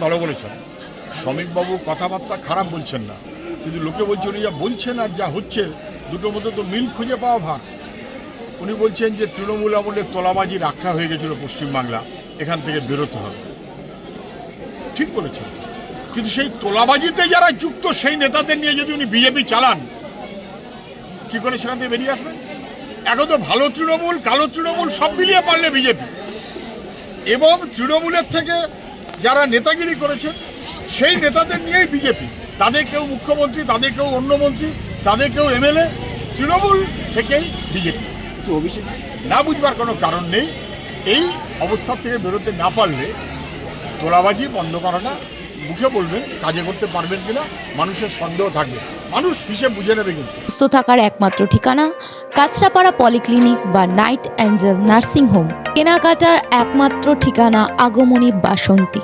ভালো বলেছেন। শ্রমিকবাবু কথাবার্তা খারাপ বলছেন না, কিন্তু লোকে বলছে উনি যা বলছেন আর যা হচ্ছে দুটোর মধ্যে তো মিল খুঁজে পাওয়া ভার। উনি বলছেন যে তৃণমূল আমলে তোলাবাজি রাখা হয়ে গেছিল পশ্চিমবাংলা, এখান থেকে বেরোতে হবে। ঠিক বলেছেন, কিন্তু সেই তোলাবাজিতে যারা যুক্ত সেই নেতাদের নিয়ে যদি উনি বিজেপি চালান, কি করে সেখান থেকে বেরিয়ে আসবেন? এখন তো ভালো তৃণমূল, কালো তৃণমূল সব মিলিয়ে পারলে বিজেপি, এবং তৃণমূলের থেকে যারা নেতাগিরি করেছেন সেই নেতাদের নিয়েই বিজেপি। তাদের কেউ মুখ্যমন্ত্রী, তাদের কেউ অন্য মন্ত্রী, তাদের কেউ এমএলএ, তৃণমূল থেকেই বিজেপি। অভিষেক না বুঝবার কোনো কারণ নেই। এই অবস্থা থেকে বেরোতে না পারলে তোলাবাজি বন্ধ করাটা মুখে বলবেন, কাজে করতে পারবেন কিনা মানুষের সন্দেহ থাকবে। মানুষ হিসেব বুঝে নেবে। কিন্তু সুস্থ থাকার একমাত্র ঠিকানা কাঁচরাপাড়া পলিক্লিনিক বা নাইট অ্যাঞ্জেল নার্সিং হোম। কেনাকাটার একমাত্র ঠিকানা আগমনী বাসন্তী।